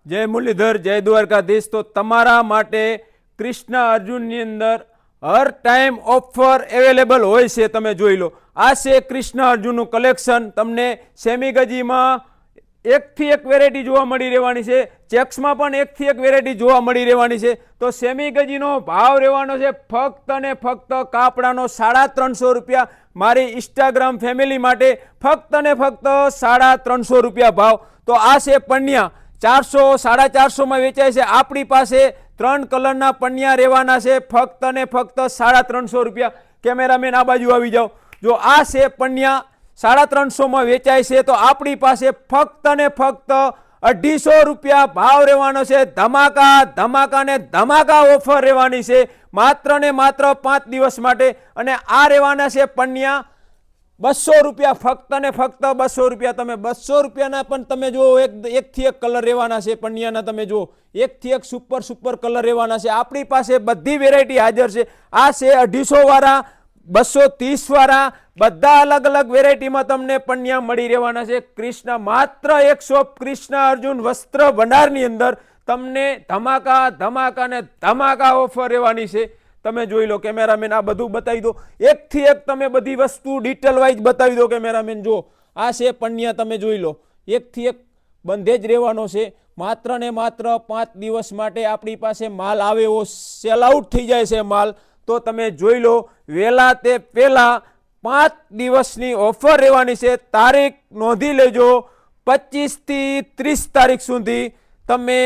जय मुरलीधर, जय द्वारकाधीश। तो तमारा माटे कृष्ण अर्जुननी अंदर हर टाइम ऑफर अवेलेबल होय छे। तमे जोई लो, आ छे कृष्ण अर्जुननुं कलेक्शन। तमने सेमी गजीमां एक थी एक वेरायटी जोवा मळी रहेवानी छे, चेक्समां पण एक थी एक वेरायटी जोवा मळी रहेवानी छे। तो सेमी गजीनो भाव रहेवानो छे फक्त ने फक्त कापडानो 350 रुपया। मारी इंस्टाग्राम फैमिली माटे फक्त ने फक्त 350 रुपया भाव। तो आ छे पन्या 400 450 में वेचाय छे। आपणी पासे 3 कलरना पन्या रहेवाना छे फक्त ने फक्त 350 रुपया। केमेरामेन आ बाजू आवी जाओ। जो आ छे पन्या 350 में वेचाय छे, तो आपणी पासे फक्त ने फक्त 250 रुपया भाव रहेवानो छे। धमाका धमाका ने धमाका ऑफर रहेवानी छे मात्र ने मात्र 5 दिवस माटे। अने आ रहेवाना छे पन्या 200 रुपया, फक्त ने फक्त 200 रुपया। तमे 200 रुपया पण तमे जो एक थी एक कलर रहेवाना छे पन्याना। तमे जो एक थी एक सुपर सुपर कलर रहेवाना छे। आपणी पासे बधी वेरायटी हाजर छे। आ छे 250 वाळा, 230 वाळा, बधा अलग अलग वेरायटी में तमने पन्या मळी रहेवाना छे। कृष्ण मात्र एक शॉप कृष्ण अर्जुन वस्त्र भंडारनी अंदर तमने धमाका धमाका ने धमाका ऑफर रहेवानी छे। तमे जोई लो। केमेरामेन आ बधुं बतावी दो। एक थी एक तमे बधी वस्तु डिटेल वाइज बतावी दो। केमेरामेन जो आ छे पन्या, तमे जोई लो। एक थी एक बंधे ज रहेवानो छे। मात्र ने मात्र 5 दिवस माटे आपणी पासे माल आवे एवो सेल आउट थई जाय छे माल। तो तमे जोई लो। वेला ते पेला 5 दिवसनी ऑफर रहेवानी छे। तारीख नोंधी लेजो। 25 થી 30 तारीख सुधी तमे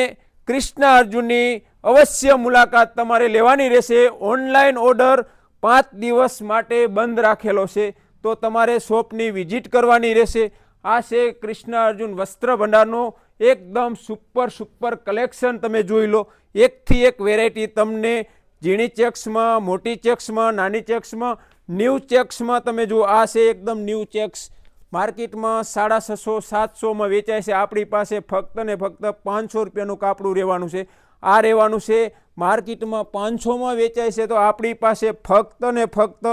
कृष्ण अर्जुननी अवश्य मुलाकात तमारे लेवानी रहेशे। ऑनलाइन ऑर्डर 5 दिवस माटे बंद राखेलो छे, तो तमारे शॉपनी विजिट करवानी रहेशे। आ छे कृष्ण अर्जुन वस्त्र भंडारनो एकदम सुपर सुपर कलेक्शन। तमे जोई लो। एक थी एक वेरायटी तमने झीणी चेक्स में, मोटी चेक्स में, नानी चेक्स में, न्यू चेक्स में। तमे जो आ छे एकदम न्यू चेक्स मार्केट में 650 700 में वेचाय छे। आपणी पासे फक्त ने फक्त 500 रुपयानुं कापड़ुं रहेवानुं छे। आ रहेवानुं छे मार्केट में 500 में वेचाय छे, तो आपणी पासे फक्त ने फक्त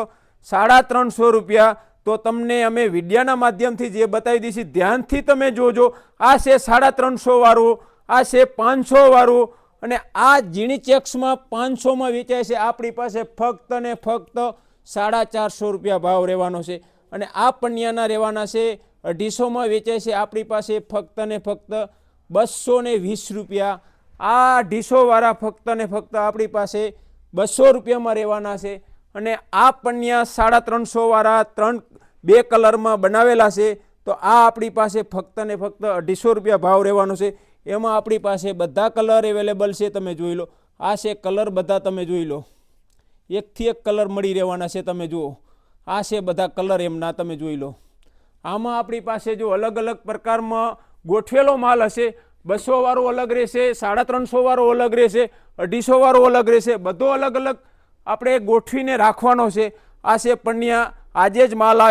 350 रुपया। तो तमने अमे विडियाना माध्यमथी जे बतावी दीधी ध्यानथी तमे जोजो। आ छे 350 वाळुं, आ छे 500 वाळुं, अने आ झीणी चेक्स में 500 में वेचाय छे। आपणी पासे फक्त ने फक्त 450 रुपया भाव रहेवानो छे। अने आ पन्याना रहेवाना छे 250 में वेचाय छे। आपणी पासे फक्त ने फक्त 220 रुपया। आ 250 वाळा फक्त ने फक्त आपणी पासे 200 रुपया में रहेवाना छे। अने आ पन्या 350 वाळा 2 कलर में बनावेला छे, तो आ आपणी पासे फक्त ने फक्त 250 रुपया भाव रहेवानो छे। एमां आपणी पासे बधा कलर एवेलेबल छे। तमे जोई लो। आ छे कलर बधा, तमे जोई लो। एक थी एक कलर मळी रहेवाना छे। तमे जुओ, आ छे बधा कलर एमना। तमे जोई लो। आमां आपणी पासे जो अलग अलग प्रकार में गोठवेलो माल हशे। 200 वाळो अलग रहेशे, 350 वाळो अलग रहेशे, 250 वाळो अलग रहेशे। बधो अलग अलग आपणे गोठवीने राखवानो छे। आ छे पन्या, आजे ज माल